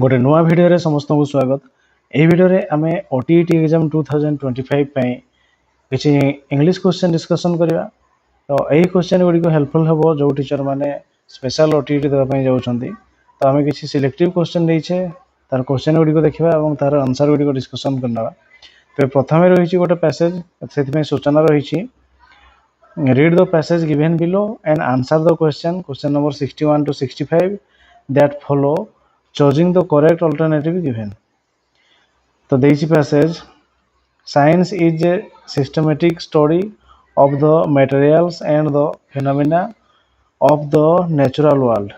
गोटे नुआ भिडियो रे समस्त को स्वागत। यह भिडियो रे आमे ओटीईटी एग्जाम 2025 पई किछि इंग्लिश क्वेश्चन डिस्कशन करबा। तो यही क्वेश्चन गुडी को हेल्पफुल हबो जो टीचर माने स्पेशल ओटीईटी देबा पई जाउछंती। तो आमे किछि सिलेक्टिव क्वेश्चन देइछे तार क्वेश्चन गुडी को देखिबा एवं तार आंसर गुडी को डिस्कशन करनबा। तो प्रथमे रहिछि गोटे पैसेज सेति में सूचना रहिछि। Read the passage given below and answer the question number 61 to 65 that follow, choosing the correct alternative given. तो देइछि passage, science is a systematic study of the materials and the phenomena of the natural world.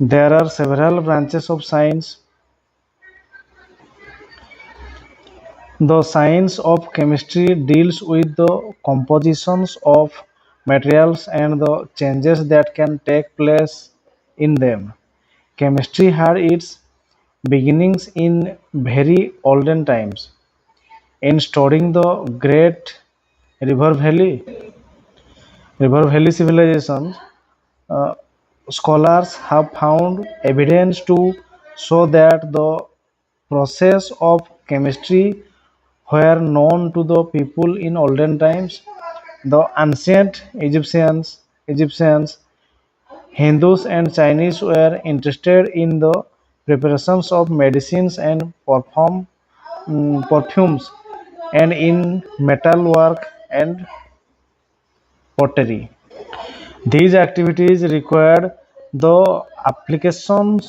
There are several branches of science. The science of chemistry deals with the compositions of materials and the changes that can take place in them. Chemistry had its beginnings in very olden times. In studying the great river valley civilization, scholars have found evidence to show that the process of chemistry were known to the people in olden times. The ancient Egyptians, Hindus and Chinese were interested in the preparations of medicines and perfumes and in metalwork and pottery. These activities required the application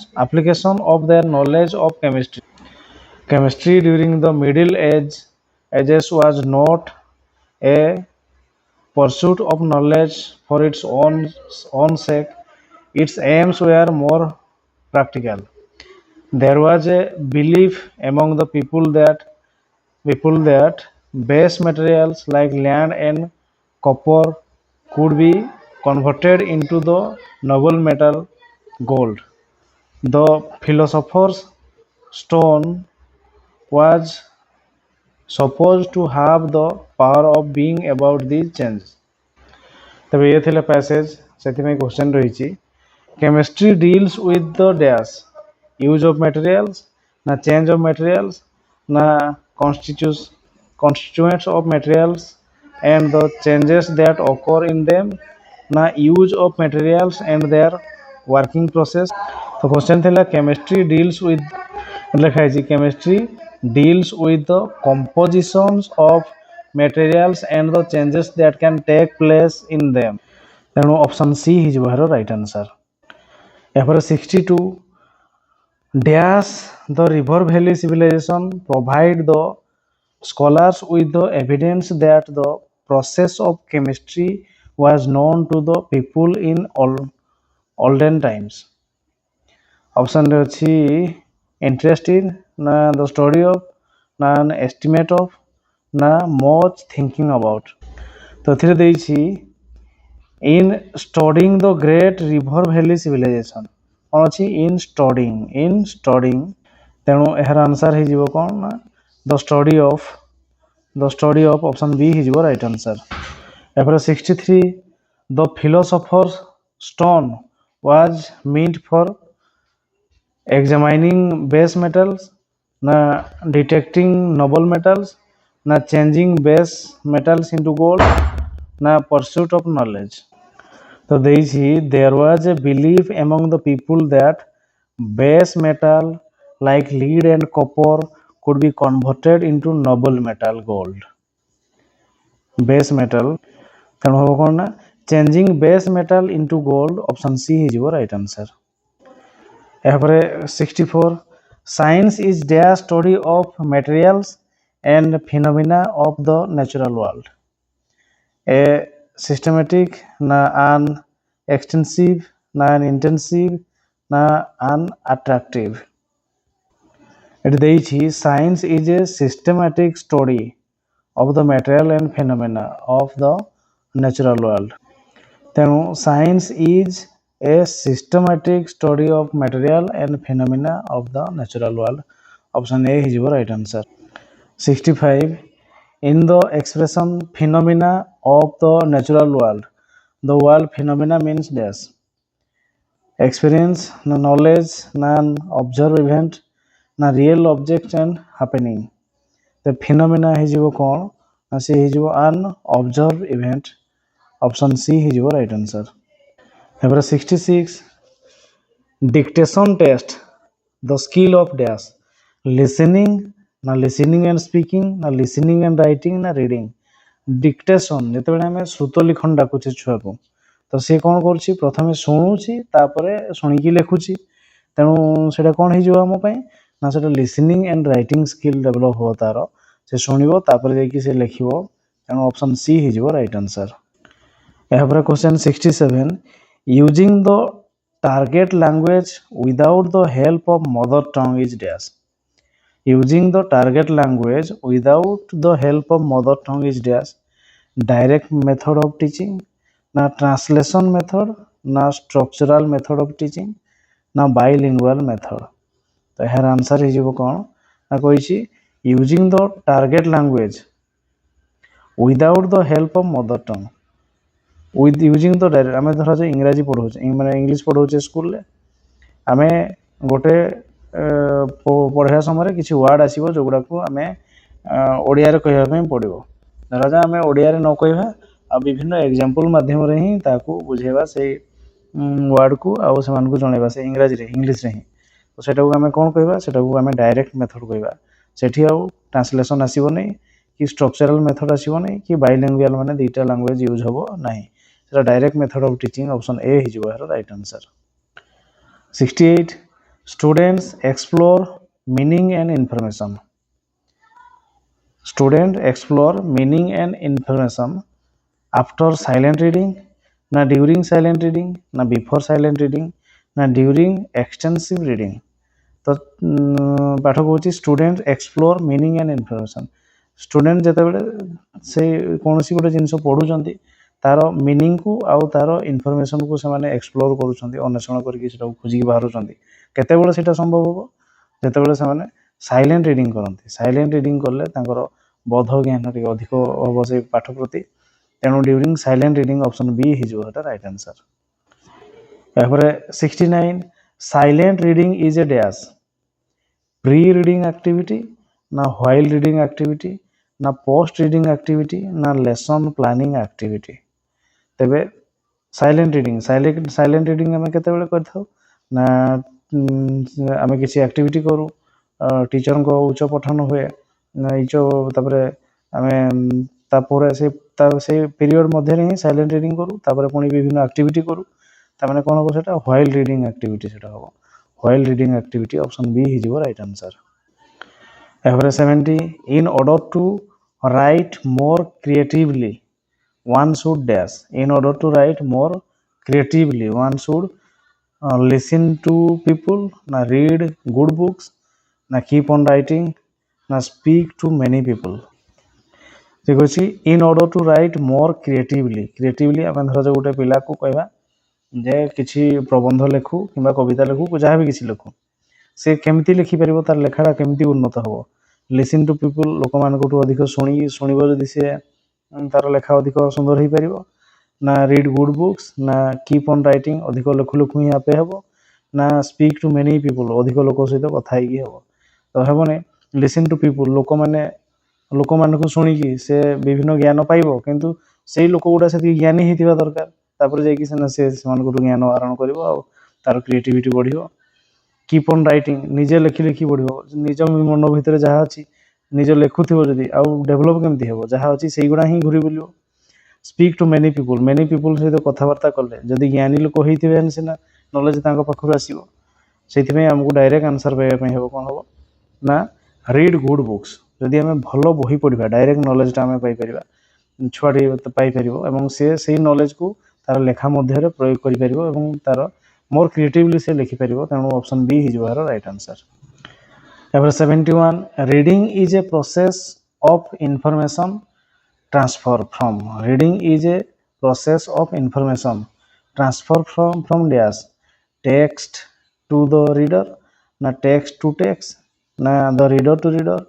of their knowledge of chemistry. Chemistry during the Middle Ages was not a pursuit of knowledge for its own sake. Its aims were more practical. There was a belief among the people that base materials like land and copper could be converted into the noble metal gold. The philosopher's stone was supposed to have the power of being about these changes. तबे ये थिला passage सेति में क्वेश्चन रहिछि, chemistry deals with the dash, use of materials ना change of materials ना constituents of materials and the changes that occur in them ना use of materials and their working process. तो क्वेश्चन थिला केमिस्ट्री डील्स विथ लिखा है chemistry deals with the compositions of materials and the changes that can take place in them. तेणु option C ही जो है right answer. यहाँ पर 62 dash the river valley civilisation provide the scholars with the evidence that the process of chemistry was known to the people in olden times. Option रे अछि interested ना the study of ना an estimate of ना much thinking about. तो थिरे देइछि in studying the great river valley civilization कौन अछि in studying तेणु एहर आंसर हे जीवो कोन ना the study of option B he right answer. After 63 the philosopher's stone was meant for examining base metals na detecting noble metals na changing base metals into gold na pursuit of knowledge. So there was a belief among the people that base metal like lead and copper could be converted into noble metal gold. Base metal तेणु हम कौन ना changing base metal into gold option C is your right answer. यहाँ पर 64 science is the study of materials and phenomena of the natural world. A systematic na an extensive na an intensive na an attractive. It देइछि science is a systematic study of the material and phenomena of the natural world. तेणु science is a systematic study of material and phenomena of the natural world. Option A is your right answer. 65 in the expression phenomena of the natural world, the word phenomena means dash. experience na knowledge na observe event na real object and happening the phenomena ହେଇଯିବ କ'ଣ ନା ସେ ହେଇଯିବ an observe event option C ହେଇଯିବ right answer ତାପରେ 66 dictation test the skill of dash listening na listening and speaking na listening and writing na reading dictation ଯେତେବେଳେ ଆମେ ଶ୍ରୁତ ଲିଖନ ଡାକୁଛେ ଛୁଆକୁ ତ ସେ କ'ଣ କରୁଛି ପ୍ରଥମେ ଶୁଣୁଛି ତାପରେ ଶୁଣିକି ଲେଖୁଛି ତେଣୁ ସେଇଟା କ'ଣ ହେଇଯିବ ଆମ ପାଇଁ ନା ସେଇଟା listening and writing skill develop ହେବ ତାର ସେ ଶୁଣିବ ତାପରେ ଯାଇକି ସେ ଲେଖିବ ତେଣୁ ଅପସନ୍ ସି ହେଇଯିବ ରାଇଟ୍ ଆନ୍ସର୍ ଏହାପରେ question 67 using the target language without the help of mother tongue is dash using the target language without the help of mother tongue is dash direct method of teaching na translation method na structural method of teaching na bilingual method तो यार answer हो कौन ना कही using the target language without the help of mother tongue with using the direct आम धर जो इंग्राजी पढ़ाऊे मैंने इंग्लीश पढ़ाऊे स्कूल आम गोटे पढ़ाया समय किसी वर्ड आसो जो गुड़ा आम ओडिया कहवाई पड़ो धर आम ओडिया न कहवा आ विभिन्न एग्जांपल माध्यम ही बुझेवा से वर्ड को आउ से जनइबा से इंग्राजी इंग्लीश ही तो सेटा को आम कौन कहवा सेटा को आम डायरेक्ट मेथड कहवा सेठी आउ ट्रांसलेशन आसीबो नहीं कि स्ट्रक्चरल मेथड आसीबो नहीं कि बाइलिंगुअल माने दुईटा लैंग्वेज यूज होबो नहीं सेटा direct method of teaching option A हिजो यार right answer 68 students explore meaning and information student explore meaning and information after silent reading ना ड्यूरिंग साइलेंट रीडिंग ना बिफोर साइलेंट रीडिंग ना ड्यूरिंग एक्सटेंसिव रीडिंग तो पाठ कौन student explore meaning and information student जिते से कौन सी गोटे जिन पढ़ुं तार मीनिंग को आउ तार इनफॉरमेशन को से एक्सप्लोर कर अन्वेषण करके खोजिक बाहर केते से संभव हम जिते से साइलेंट रीडिंग करते साइलेंट रीडिंग कले बोध ज्ञान टे अधिक हम से पाठ प्रति तेणु during silent reading option B हो राइट आंसर यापर 69 silent reading is a dash pre reading activity ना व्हाइल रीडिंग एक्टिविटी ना पोस्ट रीडिंग एक्टिविटी ना लेसन प्लानिंग एक्टिविटी तेबे साइलेंट रीडिंग आम केतेबेले करथाउ ना आम किसी एक्टिविटी करूँ टीचर को उच्च पठन हुए ना तापर आम तापर से पीरियड मध्य ही साइलेंट रीडिंग करूँ तापर पुणी विभिन्न एक्टिविटी करूँ तामाने कौन हम से व्हाइल रीडिंग एक्टिविटी से हम while reading activity option B हो राइट आंसर एवरे 70 in order to write more creatively one should dash in order to write more creatively one should listen to people ना read good books ना keep on writing ना speak to many people ठीक अच्छे in order to write more creatively आम धर जो गोटे पिला को कहवा जे किसी प्रबंध लेखु कि कविता लेखु जहाँ भी किसी लेखु से केमती लिखिपर तार लेखाटा केमती उन्नत हम लिसन टू पीपल लोक मान अधिक शुणव जदि से तार लेखा अधिक सुंदर हो पार ना रीड गुड बुक्स ना कीप ऑन राइटिंग अधिक लेखु लेखु ही आपे हम ना स्पीक टू मेनी पीपल अधिक लोक सहित कथा हम तो हेबनी लिसन टू पीपल लोक मान शुणिकी से विभिन्न ज्ञान पाइब किंतु से लोक गुड़ा से ज्ञानी होता दरकार तापर जाकि से ज्ञान आहरण कर तार क्रिएटिविटी बढ़ो कीप ऑन राइटिंग निजे लेखि लेखि बढ़ो निज मन भितर जहाँ अच्छी निज लेखुव जदि आउ डेभलप केमती हम जहाँ अच्छी से गुड़ा ही घूरी बुल स्पीक टू मेनी पीपल सहित कथबार्ता कले जदि ज्ञानी लोक होते सीना नॉलेज पाखु आसो से आमको डायरेक्ट आंसर पाइबा हम कौन हम ना रीड गुड बुक्स जदि आम भल बही पढ़ा डायरेक्ट नॉलेजटा आम पाइपर छुआटी पाइपर और से नॉलेज को तार लेखा मध्य प्रयोग कर तार मोर क्रिएटिवली से लिखिपर तेणु ऑप्शन बी हो राइट आंसर एवं 71 reading is a process of information transfer from reading is a process of information transfer from dash text to the reader ना टेक्स्ट टू टेक्स्ट ना द रीडर टू रीडर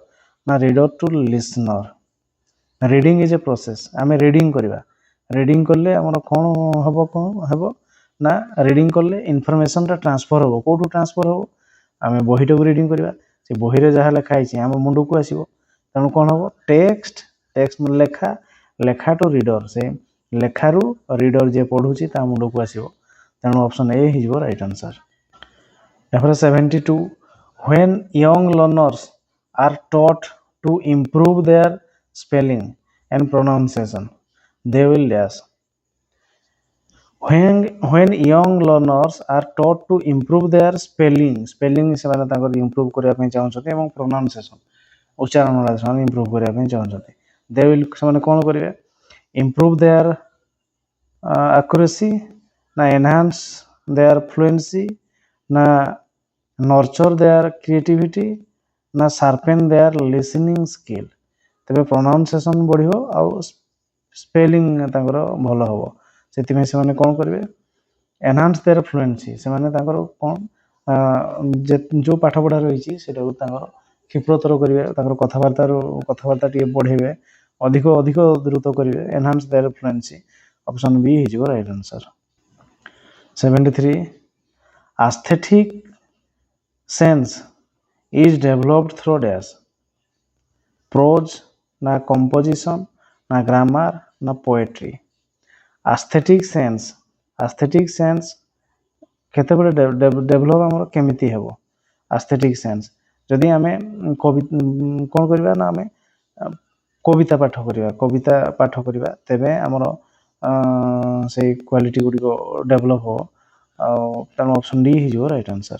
ना reader to listener reading is a process आम reading करवा reading कले आमर कौन हम ना रीडिंग कले इनफॉरमेशनटा ट्रांसफर हो कौटू ट्रांसफर हो आम बहीटा को रीडिंग करवा से बही जहाँ लिखाई आम मुंड को आसो तेणु कौन हम टेक्स्ट टेक्स्ट लेखा लेखा टू रीडर से लेखारू रीडर जे पढ़ुची ता मुंड को आसो तेणु ऑप्शन ए हो right answer. Number 72 when young learners are taught to improve their spelling and pronunciation they will dash when young learners are taught to improve their spelling से माने ताकर improve करिया पे चाहछते एवं pronunciation उच्चारण से improve करिया पे चाहछते they will से माने कोन करिवे improve their accuracy ना enhance their fluency ना nurture their creativity ना sharpen their listening skill तबे pronunciation बढ़ियो आउ spelling ताकर भलो हबो सेति में से माने कोन करिवे enhance their fluency से माने ताकर कोन जो पाठ पढ़ा रही छी सेटा को ताकर क्षिप्रतर करिवे ताकर कथावार्ता टिके बढ़ेबे अधिक अधिक द्रुत करिवे enhance their fluency option B हिजो right answer. 73 aesthetic sense is developed through dash prose ना composition ना grammar ना poetry aesthetic sense केते बड़े डेवलप हमर केमिति हेबो aesthetic sense जदि आमे कोन करबा ना आमे कविता पाठ करबा तेबे हमर से क्वालिटी गुडी को डेवलप हो तेणु ऑप्शन डी हिजो राइट आंसर।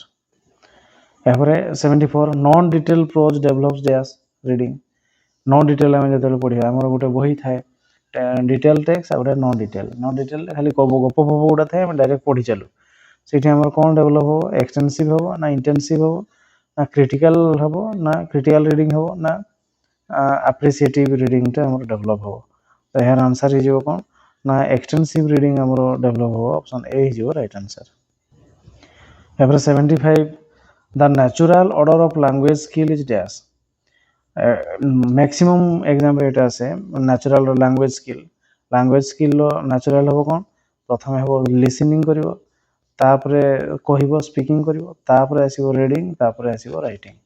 यापर 74 non detail prose develops dash reading non detail आम जो पढ़ा आम गोटे बही थाए डिटेल टेक्स्ट आ गोटे नॉन डिटेल खाली गप गुड़ा थाए डायरेक्ट पढ़ी चलू से कौन डेवलप हो एक्सटेंसिव हो ना इंटेंसिव हो ना क्रिटिकल हम ना क्रिटिकल रीडिंग हो ना एप्रिसिएटिव रीडिंग डेवलप हो तो यार आंसर हो कौन ना एक्सटेंसिव रीडिंग डेवलप हो ऑप्शन ए हो right answer. यापर 75 the natural order of language skill is dash maximum exam rate আছে natural language skill लो natural हो कौन प्रथम हो listening करिवो तापरे कहिवो speaking करिवो तापरे आसीबो reading तापरे आसीबो writing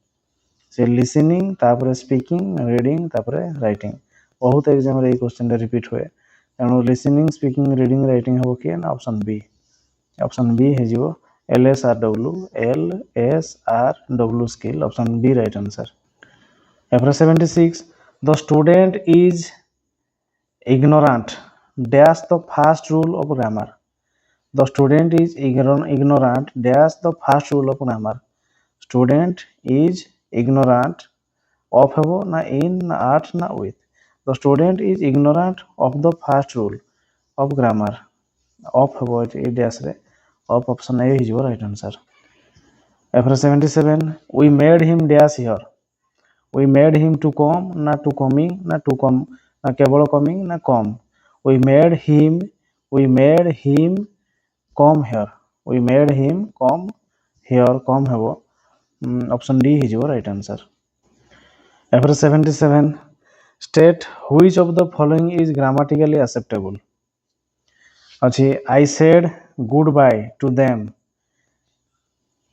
से listening तापरे speaking reading तापरे writing बहुत एग्जाम रे क्वेश्चन रिपीट हुए तेणु listening speaking reading writing हो कि ऑप्शन बी हे जिवो LSRW skill option B right answer। After 76 the student is ignorant dash the first rule of grammar the student is ignorant dash the first rule of grammar student is ignorant of habo na in na at na with the student is ignorant of the first rule of grammar of habo e dash re of option A is your right answer। After 77 we made him dash here we made him to come na to coming na to come na केवल coming na come we made him come here we made him come here come habo option D is your right answer। After 77 state which of the following is grammatically acceptable अच्छी I said goodbye to them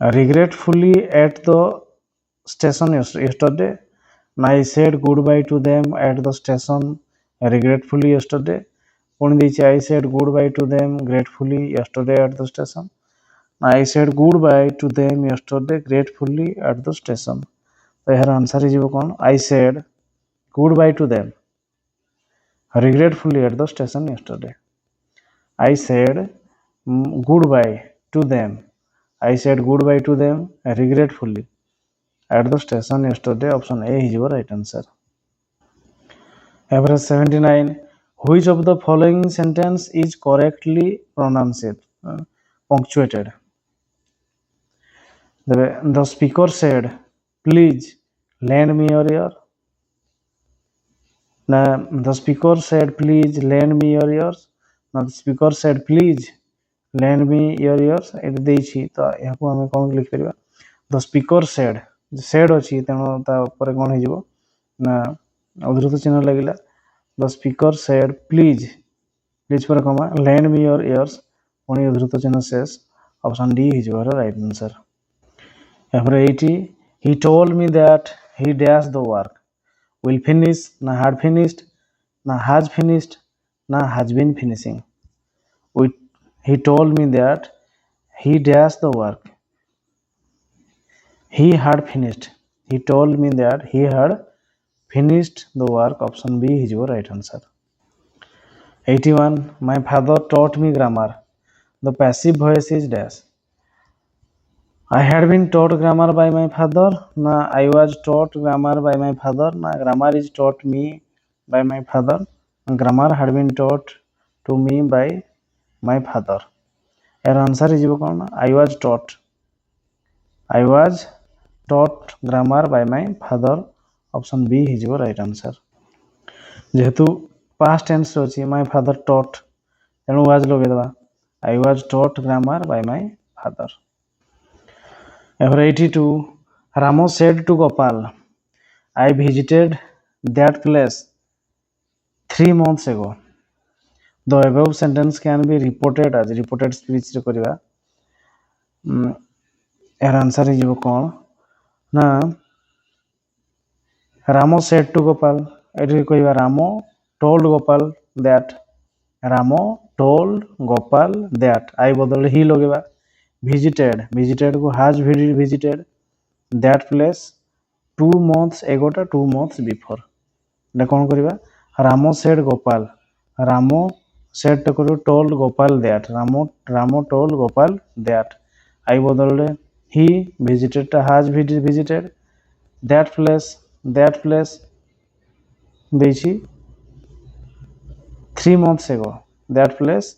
regretfully at the station yesterday I said goodbye to them at the station regretfully yesterday I said goodbye to them gratefully yesterday at the station I said goodbye to them yesterday gratefully at the station तो यार answer है जीवो कौन I said goodbye to them regretfully at the station yesterday I said goodbye to them I said goodbye to them regretfully at the station yesterday option A is your right answer। Average 79 which of the following sentence is correctly pronounced punctuated the speaker said please lend me your ear now the speaker said please lend me your ears now the speaker said please lend me your ears it देछि तो या को हमें कोन click करबा the speaker said अछि तेनो ता ऊपर कोन हे जिवो ना उद्धृत चिन्ह लागिला the speaker said please पर कमा lend me your ears ପୁଣି ଉଦ୍ଧୃତ ଚିହ୍ନ ଶେଷ ଅପସନ୍ ଡି ହେଇଯିବ ରାଇଟ୍ ଆନ୍ସର। ଏହାପରେ 80 he told me that he dash the work will finish ନା had finished ନା has finished ନା has been finishing. He told me that he dash the work. He had finished. He told me that he had finished the work. Option B is your right answer. 81 my father taught me grammar. The passive voice is dash. I had been taught grammar by my father. Na I was taught grammar by my father. Na grammar is taught me by my father. Grammar had been taught to me by my father. Your answer is I was taught. I was taught grammar by my father. Option B is your right answer. जेहेतु past tense अच्छी my father taught तेणु was लगे I was taught grammar by my father. 82 Ramo said to Gopal, I visited that place 3 months ago. The above sentence can be reported as reported speech रे करिवा यार answer है कौन ना Ramo said to Gopal एठी कहिवा Ramo told Gopal that Ramo told Gopal that I बदल ही लगेबा visited को has visited that place 2 months ago टा 2 months before ना कौन करिवा Ramo said Gopal Ramo said to करो told Gopal that Ramo told Gopal that I बदल he visited टा has visited that place ଦେଇଛି 3 months ago that place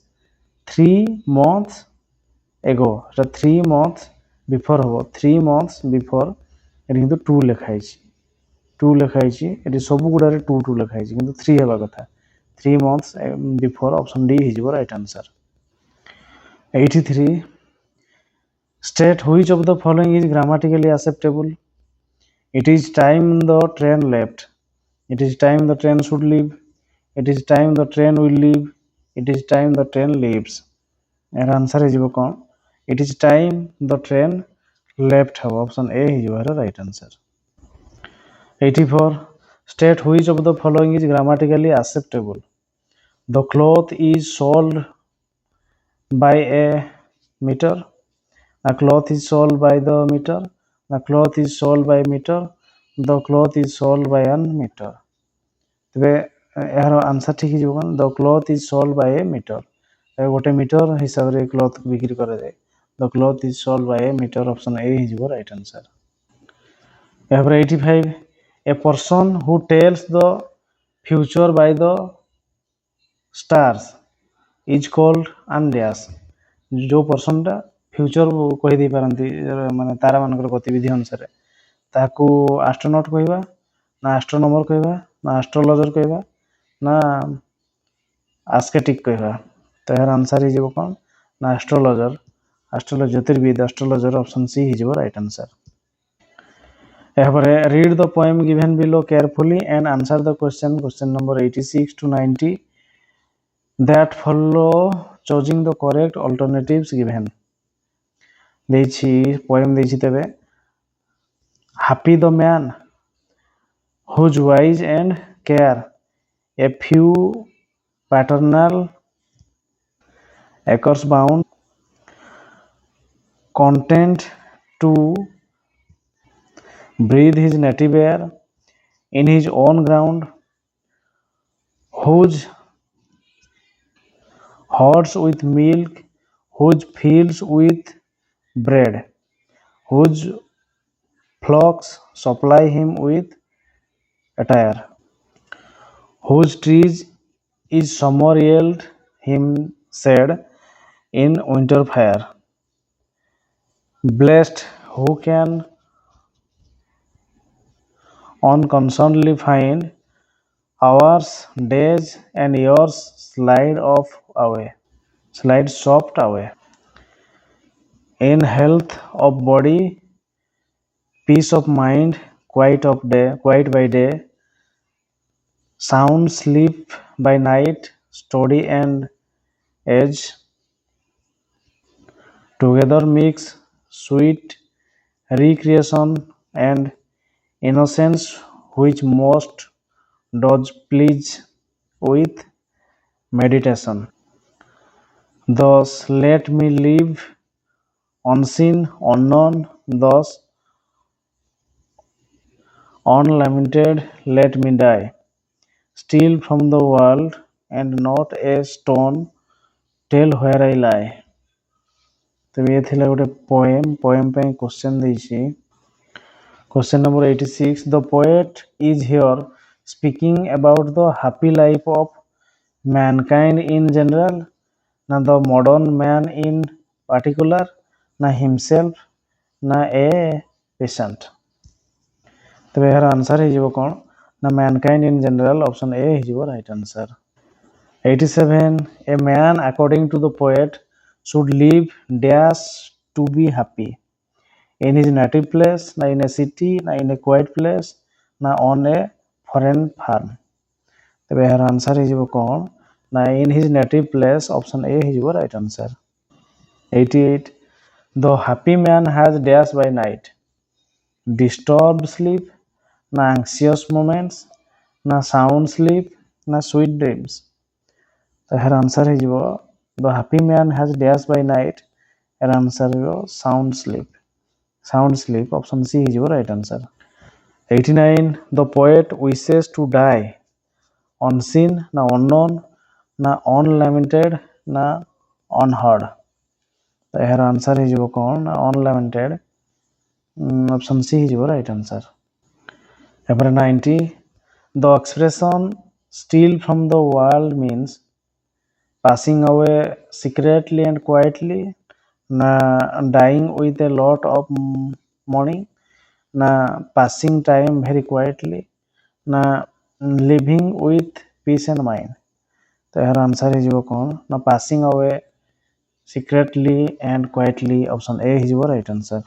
3 months ago 3 months before হবো 3 months before এটি কিন্তু 2 লেখা হয়েছে 2 লেখা হয়েছে এটি সবু গুড়ারে 2 লেখা হয়েছে কিন্তু 3 হবা কথা 3 months before option D হইଯିବ right answer. 83 state which of the following is grammatically acceptable. It is time the train left. It is time the train should leave. It is time the train will leave. It is time the train leaves. এর answer হইଯିବ কোন It is time the train left have option A হইଯିବ right answer. 84 state which of the following is grammatically acceptable. The cloth is sold by a meter. The cloth is sold by the meter. The cloth is sold by meter. The cloth is sold by an meter. তবে এর answer ঠিক হইଯିବ কোন The cloth is sold by a meter. गोटे metre हिसाब रे cloth बिक्री करा जाए The cloth is sold by a meter option A is right answer. 85 a person who tells the future by the stars is called an dash. जो person टा future कहि दे पारंती माने तारा मानकर गतिविधि अनुसार ताकू एस्ट्रोनॉट कहबा ना एस्ट्रोनॉमर कहबा ना एस्ट्रोलॉजर कहबा ना एस्केटिक कहबा तो यार आंसर ही जीवो कौन ना एस्ट्रोलॉजर ज्योतिर्विद एस्ट्रोलॉजर ऑप्शन सी ही जीवो राइट आंसर. एहापरे read the poem given below carefully and answer the question number 86 to 90 that follow choosing the correct alternatives given. देछि पोएम देछि तबे happy the man who's wise and care a few paternal acres bound content to breathe his native air in his own ground whose horse with milk whose fields with bread whose flocks supply him with attire whose trees is summer yield him shade in winter fire blessed who can unconcernedly find hours days and years slide soft away in health of body peace of mind quiet by day sound sleep by night study and age together mix sweet recreation and innocence which most does please with meditation. Thus let me live unseen, unknown, thus unlamented let me die. Steal from the world and not a stone tell where I lie. ତେବେ ଏ ଥିଲା ଗୋଟେ poem ପାଇଁ question ଦେଇଛି. Question number 86. The poet is here speaking about the happy life of mankind in general, na the modern man in particular, na himself, na a patient. ତେବେ ଏହାର answer ହେଇଯିବ କ'ଣ ନା mankind in general. Option A ହେଇଯିବ right answer. 87. A man according to the poet should live dash to be happy in his native place, na in a city, na in a quiet place, na on a foreign farm. ତେବେ ଏହାର answer ହେଇଯିବ କ'ଣ ନା in his native place. Option A ହେଇଯିବ right answer. 88. The happy man has dash by night, disturbed sleep, na anxious moments, na sound sleep, na sweet dreams. ଏହାର answer ହେଇଯିବ the happy man has dash by night. ଏହାର answer ହେଇଯିବ sound sleep. Sound sleep. Option C ହେଇଯିବ right answer. 89. The poet wishes to die unseen, na unknown, na unlamented, na unheard. ତ ଏହାର answer ହେଇଯିବ କ'ଣ ନା unlamented. Option C ହେଇଯିବ right answer. ଏପରେ 90. The expression steal from the world means passing away secretly and quietly, na dying with a lot of money, na passing time very quietly, na living with peace and mind. ତ ଏହାର answer ହେଇଯିବ କ'ଣ ନା passing away secretly and quietly. Option A ହେଇଯିବ right answer.